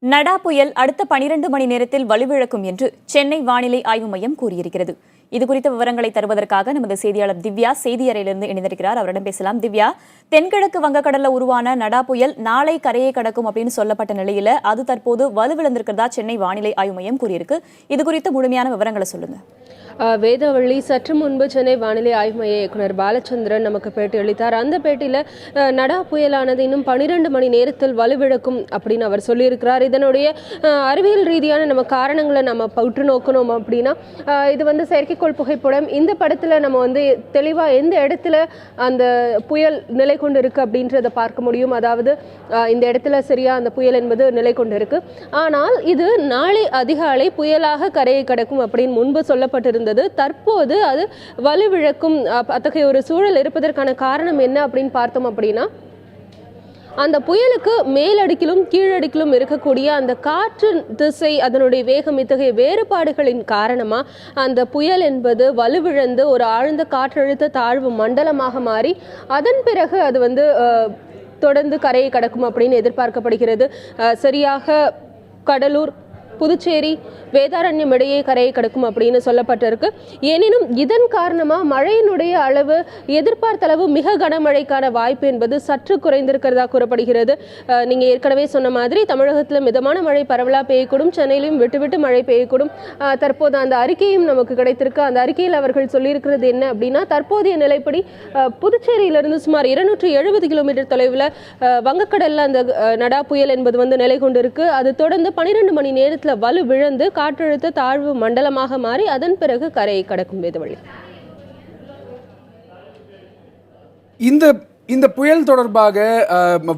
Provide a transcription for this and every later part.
நடா புயல் அடுத்த 12 மணி நேரத்தில் வலுவிழக்கும் என்று சென்னை வானிலை ஆய்வு மையம் கூறியிருக்கிறது. இதுகுறித்த விவரங்களை தருவதற்காக நமது செய்தியாளர் திவ்யா செய்தியறையிலிருந்து இணைந்திருக்கிறார். அவரிடம் பேசலாம். திவ்யா, தென்கிழக்கு வங்கக்கடல்ல உருவான நடா புயல் நாளை கரையை கடக்கும் அப்படின்னு சொல்லப்பட்ட நிலையில அது தற்போது வலுவிழந்திருக்கிறதா சென்னை வானிலை ஆய்வு மையம் கூறியிருக்கு. இதுகுறித்த முழுமையான விவரங்களை சொல்லுங்க. வேதவள்ளி, சற்று முன்பு சென்னை வானிலை ஆய்வு மைய இயக்குனர் பாலச்சந்திரன் நமக்கு பேட்டி அளித்தார். அந்த பேட்டியில் நடா புயலானது இன்னும் 12 மணி நேரத்தில் வலுவிழக்கும் அப்படின்னு அவர் சொல்லியிருக்கிறார். இதனுடைய அறிவியல் ரீதியான நம்ம காரணங்களை நம்ம உற்று நோக்கணும் அப்படின்னா, இது செயற்கைக்கோள் புகைப்படம். இந்த படத்தில் நம்ம தெளிவாக எந்த இடத்துல அந்த புயல் நிலை கொண்டு இருக்கு அப்படின்றத பார்க்க முடியும். அதாவது இந்த இடத்துல சரியா அந்த புயல் என்பது நிலை கொண்டு இருக்கு. ஆனால் இது நாளை அதிகாலை புயலாக கரையை கடக்கும் அப்படின்னு முன்பு சொல்லப்பட்டிருந்தது. தற்போது அது வலுவிழக்கும் அத்தகைய ஒரு சூழல் இருப்பதற்கான காரணம் என்ன அப்படின்னு பார்த்தோம் அப்படின்னா, அந்த புயலுக்கு மேலடுக்கிலும் கீழடுக்கிலும் இருக்கக்கூடிய அந்த காற்று திசை, அதனுடைய வேகம், இத்தகைய வேறுபாடுகளின் காரணமா அந்த புயல் என்பது வலுவிழந்து ஒரு ஆழ்ந்த காற்றழுத்த தாழ்வு மண்டலமாக மாறி அதன் பிறகு அது தொடர்ந்து கரையை கடக்கும் அப்படின்னு எதிர்பார்க்கப்படுகிறது. சரியாக கடலூர், புதுச்சேரி, வேதாரண்யம் இடையே கரையை கடக்கும் அப்படின்னு சொல்லப்பட்டிருக்கு. எனினும் இதன் காரணமாக மழையினுடைய அளவு எதிர்பார்த்த அளவு மிக கனமழைக்கான வாய்ப்பு என்பது சற்று குறைந்திருக்கிறதா கூறப்படுகிறது. நீங்கள் ஏற்கனவே சொன்ன மாதிரி தமிழகத்தில் மிதமான மழை பரவலாக பெய்யக்கூடும், சென்னையிலும் விட்டு விட்டு மழை பெய்யக்கூடும். தற்போது அந்த அறிக்கையும் நமக்கு கிடைத்திருக்கு. அந்த அறிக்கையில் அவர்கள் சொல்லியிருக்கிறது என்ன அப்படின்னா, தற்போதைய நிலைப்படி புதுச்சேரியிலிருந்து சுமார் 270 கிலோமீட்டர் தொலைவில் வங்கக்கடலில் அந்த நடா புயல் என்பது நிலை கொண்டிருக்கு. அது தொடர்ந்து 12 மணி நேரத்தில் வலு விழந்து காற்றழுத்த தாழ்வு மண்டலமாக மாறி அதன் பிறகு கரையை கடக்கும். வேதவழி, இந்த புயல் தொடர்பாக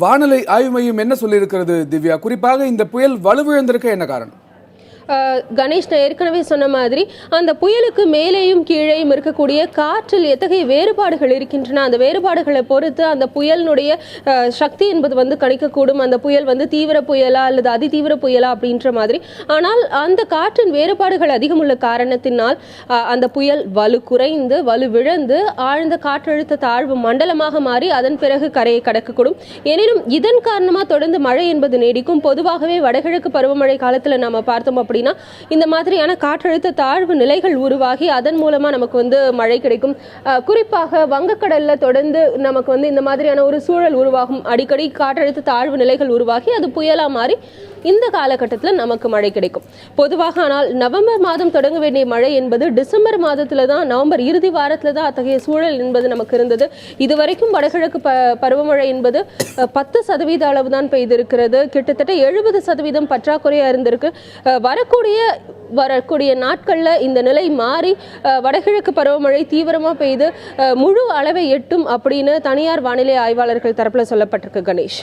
வானிலை ஆய்வு மையம் என்ன சொல்லியிருக்கிறது திவ்யா? குறிப்பாக இந்த புயல் வலுவிழந்திருக்க என்ன காரணம்? கணேஷ், நான் ஏற்கனவே சொன்ன மாதிரி அந்த புயலுக்கு மேலேயும் கீழேயும் இருக்கக்கூடிய காற்றில் எத்தகைய வேறுபாடுகள் இருக்கின்றன, அந்த வேறுபாடுகளை பொறுத்து அந்த புயலினுடைய சக்தி என்பது கணிக்கக்கூடும். அந்த புயல் தீவிர புயலா அல்லது அதிதீவிர புயலா அப்படின்ற மாதிரி. ஆனால் அந்த காற்றின் வேறுபாடுகள் அதிகமுள்ள காரணத்தினால் அந்த புயல் வலு குறைந்து வலு விழந்து ஆழ்ந்த காற்றழுத்த தாழ்வு மண்டலமாக மாறி அதன் பிறகு கரையை கடக்கக்கூடும். எனினும் இதன் காரணமாக தொடர்ந்து மழை என்பது நீடிக்கும். பொதுவாகவே வடகிழக்கு பருவமழை காலத்தில் நாம பார்த்தோம் அப்படின்னா, இந்த மாதிரியான காற்றழுத்த தாழ்வு நிலைகள் உருவாகி அதன் மூலமா நமக்கு மழை கிடைக்கும். குறிப்பாக வங்கக்கடல்ல தொடர்ந்து நமக்கு இந்த மாதிரியான ஒரு சூழல் உருவாகும். அடிக்கடி காற்றழுத்த தாழ்வு நிலைகள் உருவாகி அது புயலா மாறி இந்த காலகட்டத்தில் நமக்கு மழை கிடைக்கும். பொதுவாக ஆனால் நவம்பர் மாதம் தொடங்க வேண்டிய மழை என்பது டிசம்பர் மாதத்துல தான், நவம்பர் இறுதி வாரத்துல தான் அத்தகைய சூழல் என்பது நமக்கு இருந்தது. இதுவரைக்கும் வடகிழக்கு பருவமழை என்பது 10% அளவு தான் பெய்திருக்கிறது. கிட்டத்தட்ட 70% பற்றாக்குறையா இருந்திருக்கு. வரக்கூடிய நாட்கள்ல இந்த நிலை மாறி வடகிழக்கு பருவமழை தீவிரமா பெய்து முழு அளவை எட்டும் அப்படின்னு தனியார் வானிலை ஆய்வாளர்கள் தரப்புல சொல்லப்பட்டிருக்கு. கணேஷ்.